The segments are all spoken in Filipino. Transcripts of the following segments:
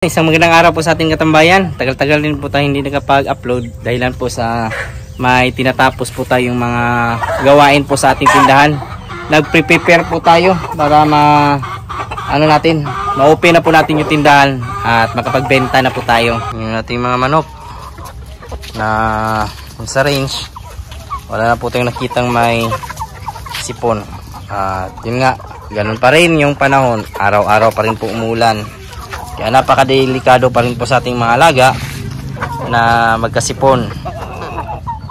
Isang magandang araw po sa ating katambayan. Tagal-tagal din po tayo hindi nakapag-upload dahilan po sa may tinatapos po tayong mga gawain po sa ating tindahan. Nagpre-prepare po tayo para ma-open na po natin yung tindahan at makapagbenta na po tayo. Yung ating mga manok na sa range, wala na po tayong nakitang may sipon. At yun nga, ganun pa rin yung panahon. Araw-araw pa rin po umulan. Kaya napakadelikado pa rin po sa ating mga alaga na magkasipon.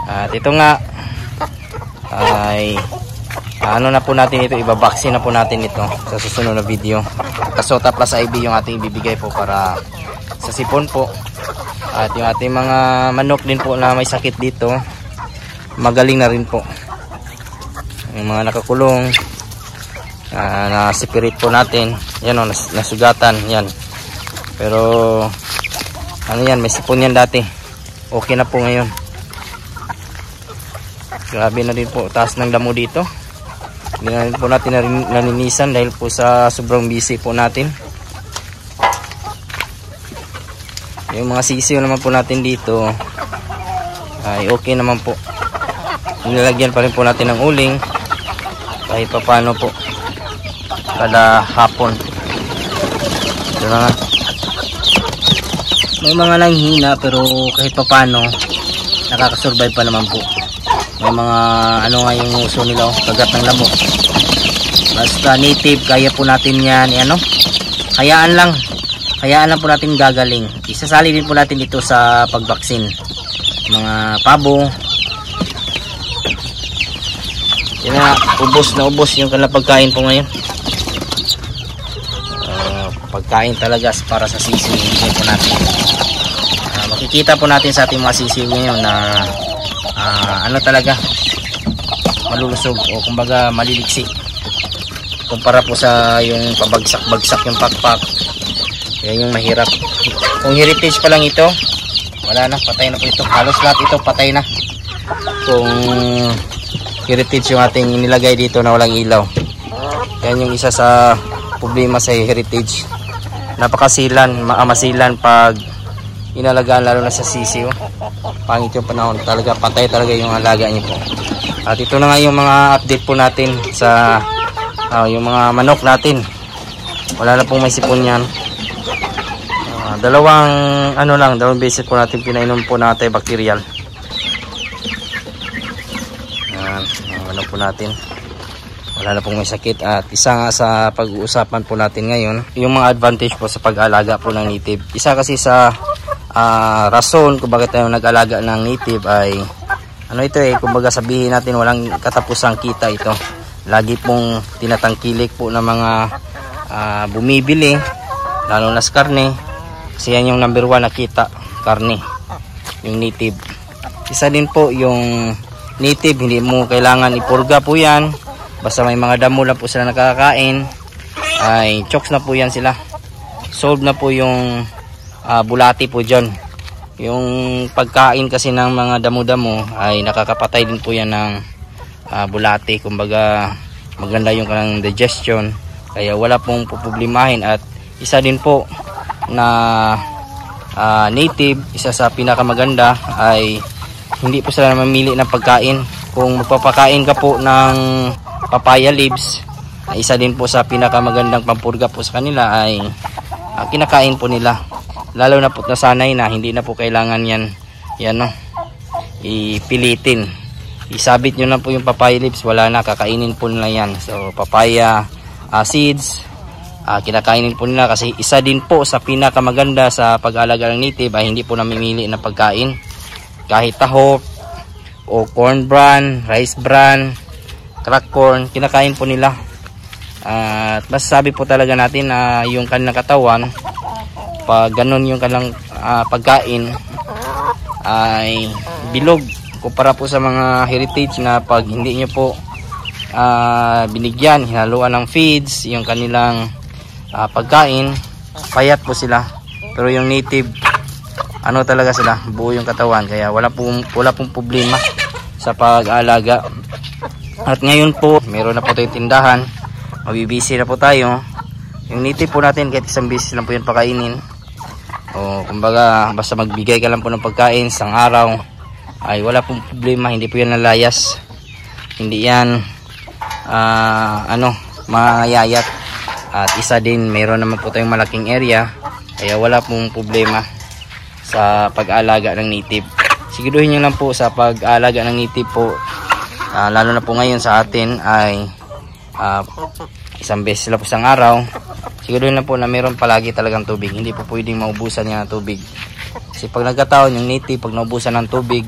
At ito nga ay ano na po natin ito, ibabaksin na po natin ito sa susunod na video. Kasota plus IV yung ating ibibigay po para sa sipon po. At yung ating mga manok din po na may sakit dito, magaling na rin po. Yung mga nakakulong na spirit po natin, yan o, nasugatan yan. Pero ano yan, may sipon yan dati. Okay na po ngayon. Grabe na rin po, taas ng damo dito. Hindi na rin po natin naninisan dahil po sa sobrang busy po natin. Yung mga sisiyo naman po natin dito ay okay naman po. Nilalagyan pa rin po natin ng uling kahit pa paano po kada hapon. Ito na nga, may mga nanghina pero kahit pa paano nakakasurvive pa naman po. May mga ano nga yung uso nila, kagat ng lamok. Basta native, kaya po natin yan, hayaan lang po natin gagaling. Isasali din po natin ito sa pagbaksin. Mga pabo, yun na, ubos yung kanilang pagkain po ngayon. Pagkain talaga para sa sisiw po natin. Makikita po natin sa ating mga sisiw ngayon na talaga malulusog o kumbaga maliliksi kumpara po sa yung pabagsak-bagsak yung pakpak. Yan yung mahirap. Kung heritage pa lang ito, wala na, patay na po ito. Halos lahat ito patay na. Kung heritage yung ating nilagay dito na walang ilaw, yan yung isa sa problema sa heritage. Masilan pag inalagaan, lalo na sa sisiw. Pangit yung panahon, talaga patay talaga yung alaga niyo po. At ito na nga yung mga update po natin sa yung mga manok natin. Wala na pong may sipon yan. Dalawang beses po natin pinainom po na antibacterial. Ano po natin, wala na pong may sakit. At isa nga sa pag-uusapan po natin ngayon, yung mga advantage po sa pag-alaga po ng native. Isa kasi sa rason kung bakit tayo nag-alaga ng native ay kumbaga sabihin natin walang katapusang kita ito. Lagi pong tinatangkilik po ng mga bumibili, lalo na sa karne, kasi yan yung number 1 na kita, karne, yung native. Isa din po yung native, hindi mo kailangan ipurga po yan. Basta may mga damo lang po sila nakakain, ay chokes na po yan sila. Solve na po yung bulati po dyan. Yung pagkain kasi ng mga damo-damo ay nakakapatay din po yan ng bulati. Kumbaga maganda yung kanang digestion, kaya wala pong problemahin. At isa din po na native, isa sa pinakamaganda ay hindi po sila mamili ng pagkain. Kung magpapakain ka po ng papaya leaves, isa din po sa pinakamagandang pampurga po sa kanila ay kinakain po nila. Lalo na po nasanay na, hindi na po kailangan yan ipilitin. Isabit nyo na po yung papaya leaves, wala na, kakainin po nila yan. So papaya seeds, kinakainin po nila, kasi isa din po sa pinakamaganda sa pag-alaga ng native ay hindi po namimili ng pagkain. Kahit taho o corn bran, rice bran, crack corn, kinakain po nila. At masasabi po talaga natin na yung kanilang katawan, pag ganun yung kanilang pagkain, ay bilog kumpara po sa mga heritage na pag hindi nyo po binigyan, hinaluan ng feeds yung kanilang pagkain, payat po sila. Pero yung native, talaga sila, buo yung katawan, kaya wala pong problema sa pag-aalaga. At ngayon po, meron na po tayong tindahan, mabibisi na po tayo. Yung native po natin, kahit isang beses lang po yun pakainin, o kumbaga basta magbigay ka lang po ng pagkain isang araw, ay wala pong problema, hindi po yan nalayas, hindi yan mayayat. At isa din, meron naman po tayong malaking area, kaya wala pong problema sa pag-aalaga ng native. Siguruhin nyo lang po sa pag-aalaga ng native po, lalo na po ngayon sa atin ay isang beses lang po isang araw. Siguruhin lang po na meron palagi talagang tubig, hindi po pwedeng maubusan niya ng tubig. Kasi pag nagkataon yung native, pag naubusan ng tubig,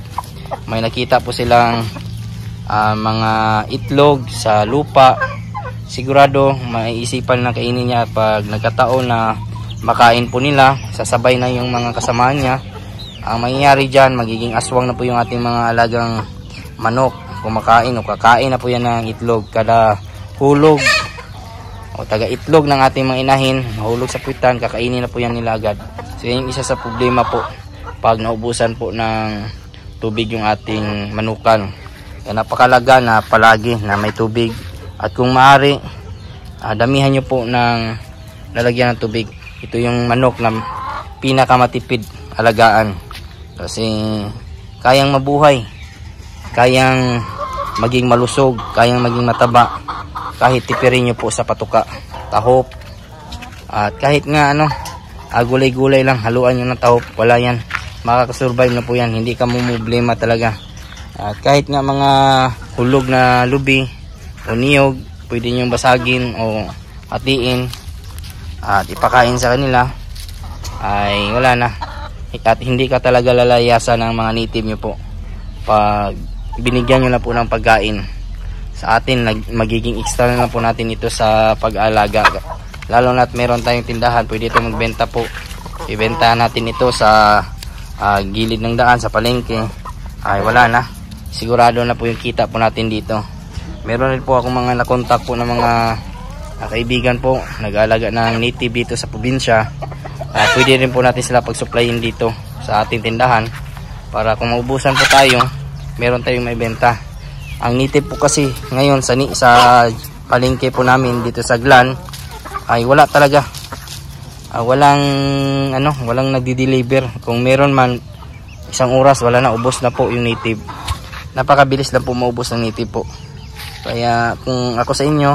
may nakita po silang mga itlog sa lupa, sigurado maiisipan na kainin niya. Pag nagkataon na makain po nila, sasabay na yung mga kasamaan niya. Ang mangyayari dyan, magiging aswang na po yung ating mga alagang manok. Kumakain o kakain na po yan ng itlog. Kada hulog o taga itlog ng ating mga inahin, mahulog sa puwitan, kakainin na po yan nila agad. So yung isa sa problema po pag naubusan po ng tubig yung ating manukan. Kaya napakalaga na palagi na may tubig. At kung maaari, damihan nyo po ng lalagyan ng tubig. Ito yung manok na pinakamatipid alagaan. Kasi kayang mabuhay, kayang maging malusog, kayang maging mataba, kahit tipirin nyo po sa patuka, tahop, at kahit nga gulay-gulay lang, haluan nyo ng tahop, wala yan, makakasurvive na po yan, hindi ka problema talaga. At kahit nga mga hulog na lubi o niyog, pwede nyo basagin o hatiin at ipakain sa kanila, ay wala na. At hindi ka talaga lalayasan ng mga native nyo po pag binigyan nyo na po ng pagkain. Sa atin, magiging extra na po natin ito sa pag-alaga. Lalo na't meron tayong tindahan, pwede ito magbenta po. Ibenta natin ito sa gilid ng daan, sa palengke, ay wala na. Sigurado na po yung kita po natin dito. Meron rin po akong mga nakontak po ng mga kaibigan po, nag-aalaga ng native dito sa probinsya. Pwede rin po natin sila pag-supplyin dito sa ating tindahan para kung maubusan po tayo, meron tayong may benta. Ang native po kasi ngayon sa palengke po namin dito sa Glan ay wala talaga. Walang nagdi-deliver. Kung meron man, isang oras wala na, ubos na po yung native. Napakabilis lang po maubos ng native po. Kaya kung ako sa inyo,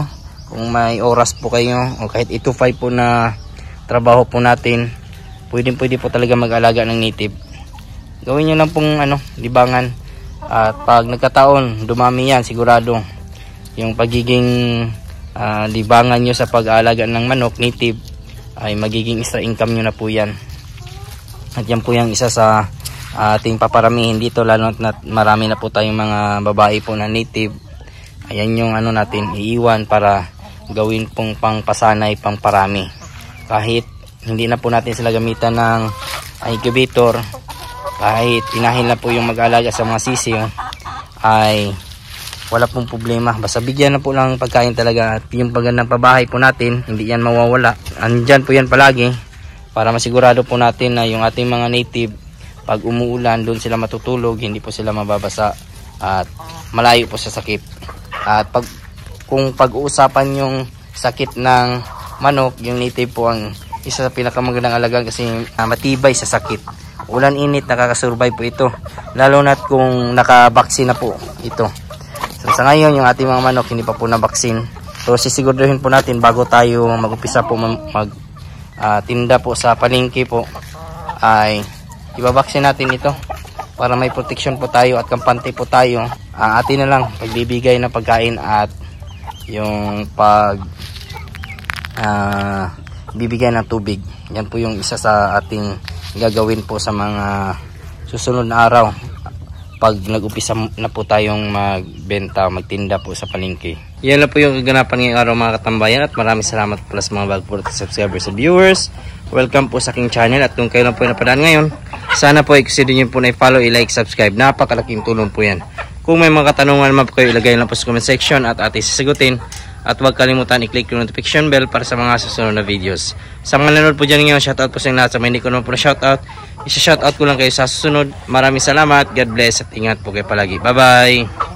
kung may oras po kayo o kahit 8 to 5 po na trabaho po natin, pwede po talaga mag-alaga ng native. Gawin nyo lang pong libangan. At pag nagkataon, dumami yan, sigurado yung pagiging libangan nyo sa pag-aalaga ng manok native ay magiging extra income nyo na po yan. At yan po yung isa sa ating paparamihin dito, lalo na marami na po tayong mga babae po na native. Ayan yung natin iiwan para gawin pong pangpasanay, pangparami. Kahit hindi na po natin sila gamitan ng incubator, kahit inahin na po yung mag-alaga sa mga sisiyo, ay wala pong problema. Basta bigyan na po lang pagkain talaga. At yung pagandang pabahay po natin, hindi yan mawawala. Andyan po yan palagi para masigurado po natin na yung ating mga native, pag umuulan, doon sila matutulog, hindi po sila mababasa at malayo po sa sakit. At kung pag-uusapan yung sakit ng manok, yung native po ang isa sa pinakamagandang alagaan kasi matibay sa sakit. Ulan init, nakakasurvive po ito. Lalo na't kung nakabaksin na po ito. So, sa ngayon, yung ating mga manok hindi pa po nabaksin. So sisiguraduhin po natin bago tayo mag-upisa po tinda po sa palengke po, ay ibabaksin natin ito para may protection po tayo at kampante po tayo. Atin na lang pagbibigay ng pagkain at yung bibigay ng tubig. Yan po yung isa sa ating gagawin po sa mga susunod na araw pag nag-upisa na po tayong magbenta, magtinda po sa palengke. Yan na po yung kaganapan ngayong araw mga katambayan, at maraming salamat po sa mga bago subscribers and viewers. Welcome po sa aking channel, at kung kayo lang po napadaan ngayon, sana po i-consider nyo po na i-follow, i-like, subscribe. Napakalaking tulong po yan. Kung may mga katanungan naman po kayo, ilagay lang po sa comment section at ating sasagutin. At huwag kalimutan i-click yung notification bell para sa mga susunod na videos. Sa mga nanonood po dyan ngayon, shoutout po sa inyo lahat. Sa mga hindi ko naman po na shoutout, isa-shoutout ko lang kayo sa susunod. Maraming salamat, God bless, at ingat po kayo palagi. Bye-bye!